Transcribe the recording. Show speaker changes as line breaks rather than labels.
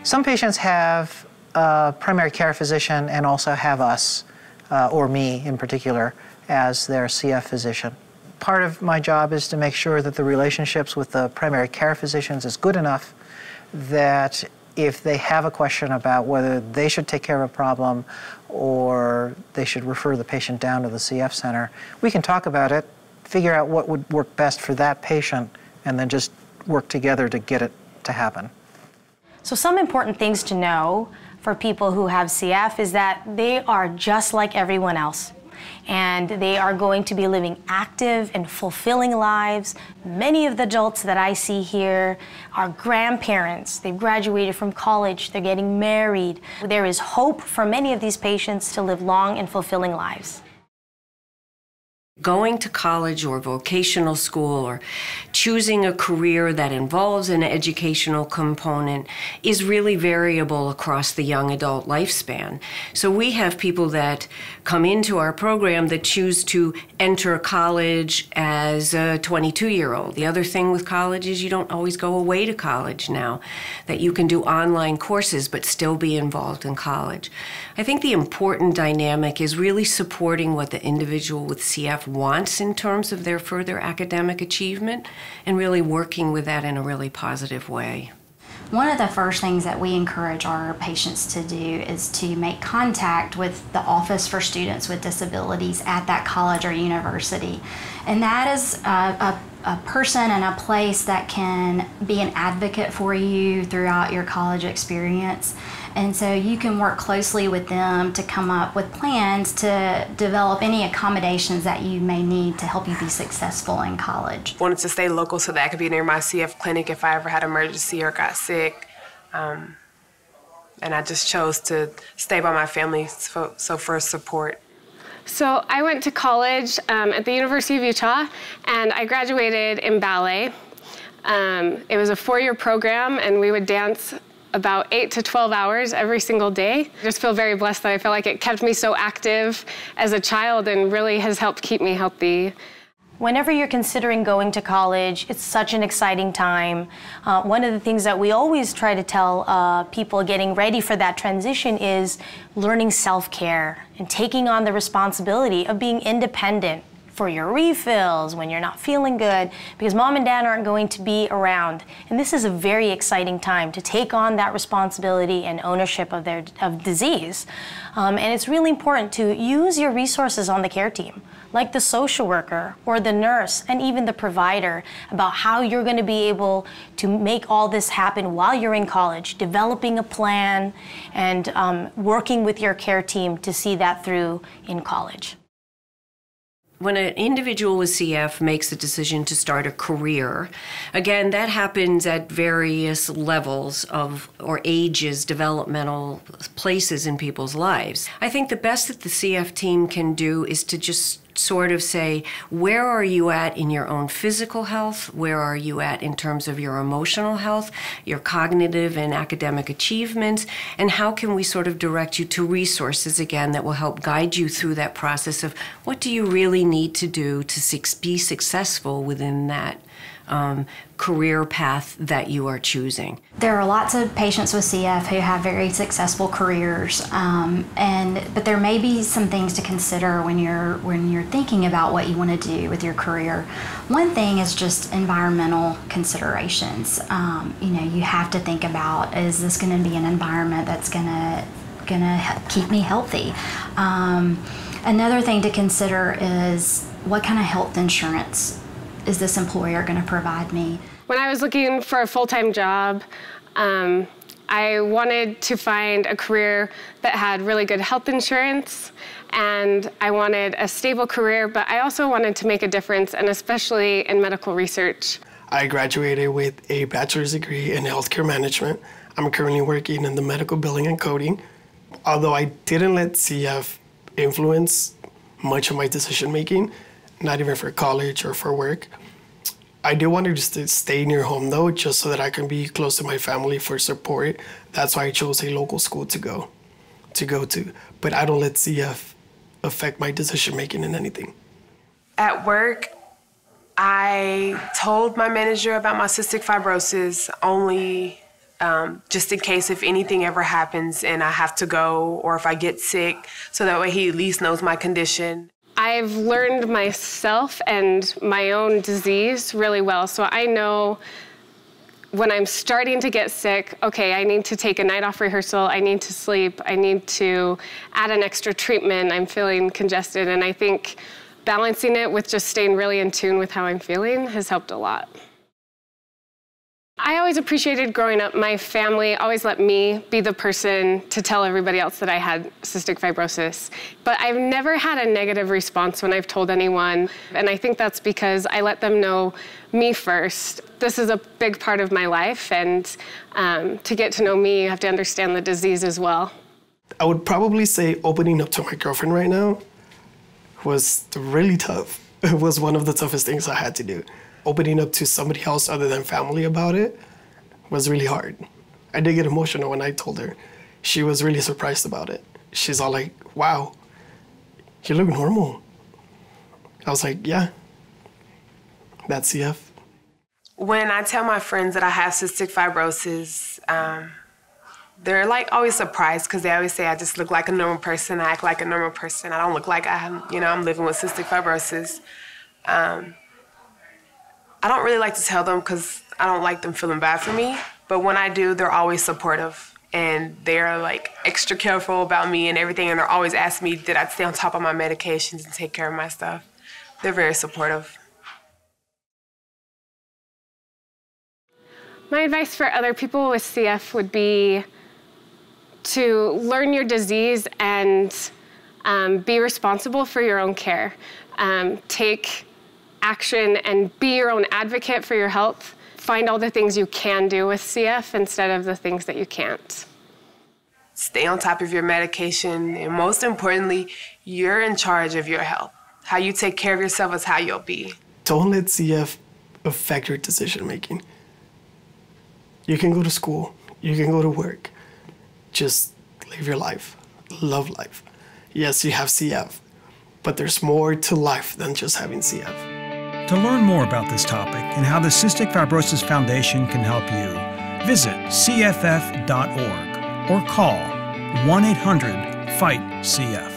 Some patients have a primary care physician and also have us, or me in particular, as their CF physician. Part of my job is to make sure that the relationships with the primary care physicians is good enough that if they have a question about whether they should take care of a problem or they should refer the patient down to the CF center, we can talk about it, figure out what would work best for that patient, and then just work together to get it to happen.
So some important things to know for people who have CF is that they are just like everyone else. And they are going to be living active and fulfilling lives. Many of the adults that I see here are grandparents. They've graduated from college, they're getting married. There is hope for many of these patients to live long and fulfilling lives.
Going to college or vocational school or choosing a career that involves an educational component is really variable across the young adult lifespan. So we have people that come into our program that choose to enter college as a 22-year-old. The other thing with college is you don't always go away to college now, that you can do online courses but still be involved in college. I think the important dynamic is really supporting what the individual with CF wants in terms of their further academic achievement and really working with that in a really positive way.
One of the first things that we encourage our patients to do is to make contact with the Office for Students with Disabilities at that college or university. And that is a person and a place that can be an advocate for you throughout your college experience. And so you can work closely with them to come up with plans to develop any accommodations that you may need to help you be successful in college.
I wanted to stay local so that I could be near my CF clinic if I ever had an emergency or got sick. And I just chose to stay by my family so for support.
So I went to college at the University of Utah, and I graduated in ballet. It was a 4-year program, and we would dance about 8 to 12 hours every single day. I just feel very blessed that I feel like it kept me so active as a child and really has helped keep me healthy.
Whenever you're considering going to college, it's such an exciting time. One of the things that we always try to tell people getting ready for that transition is learning self-care and taking on the responsibility of being independent for your refills when you're not feeling good, because mom and dad aren't going to be around. And this is a very exciting time to take on that responsibility and ownership of disease. And it's really important to use your resources on the care team, like the social worker or the nurse and even the provider, about how you're going to be able to make all this happen while you're in college, developing a plan and working with your care team to see that through in college.
When an individual with CF makes the decision to start a career, again, that happens at various levels of, or ages, developmental places in people's lives. I think the best that the CF team can do is to just sort of say, where are you at in your own physical health? Where are you at in terms of your emotional health, your cognitive and academic achievements? And how can we sort of direct you to resources, again, that will help guide you through that process of what do you really need to do to be successful within that career path that you are choosing.
There are lots of patients with CF who have very successful careers, but there may be some things to consider when you're thinking about what you want to do with your career. One thing is just environmental considerations. You have to think about, is this going to be an environment that's going to keep me healthy? Another thing to consider is what kind of health insurance is this employer going to provide me?
When I was looking for a full-time job, I wanted to find a career that had really good health insurance, and I wanted a stable career, but I also wanted to make a difference, and especially in medical research.
I graduated with a bachelor's degree in healthcare management. I'm currently working in the medical billing and coding. Although I didn't let CF influence much of my decision-making, not even for college or for work. I do want to just stay near home though, just so that I can be close to my family for support. That's why I chose a local school to go to. But I don't let CF affect my decision-making in anything.
At work, I told my manager about my cystic fibrosis only just in case if anything ever happens and I have to go or if I get sick, so that way he at least knows my condition.
I've learned myself and my own disease really well, so I know when I'm starting to get sick, okay, I need to take a night off rehearsal, I need to sleep, I need to add an extra treatment, I'm feeling congested, and I think balancing it with just staying really in tune with how I'm feeling has helped a lot. I always appreciated growing up. My family always let me be the person to tell everybody else that I had cystic fibrosis. But I've never had a negative response when I've told anyone. And I think that's because I let them know me first. This is a big part of my life. And to get to know me, you have to understand the disease as well.
I would probably say opening up to my girlfriend right now was really tough. It was one of the toughest things I had to do. Opening up to somebody else other than family about it was really hard. I did get emotional when I told her. She was really surprised about it. She's all like, wow, you look normal. I was like, yeah, that's CF.
When I tell my friends that I have cystic fibrosis, they're like always surprised because they always say I just look like a normal person, I act like a normal person. I don't look like I'm living with cystic fibrosis. I don't really like to tell them because I don't like them feeling bad for me. But when I do, they're always supportive. And they're like extra careful about me and everything. And they're always asking me, did I stay on top of my medications and take care of my stuff? They're very supportive.
My advice for other people with CF would be to learn your disease and be responsible for your own care. Take action and be your own advocate for your health. Find all the things you can do with CF instead of the things that you can't.
Stay on top of your medication, and most importantly, you're in charge of your health. How you take care of yourself is how you'll be.
Don't let CF affect your decision making. You can go to school, you can go to work. Just live your life, love life. Yes, you have CF, but there's more to life than just having CF.
To learn more about this topic and how the Cystic Fibrosis Foundation can help you, visit cff.org or call 1-800-FIGHT-CF.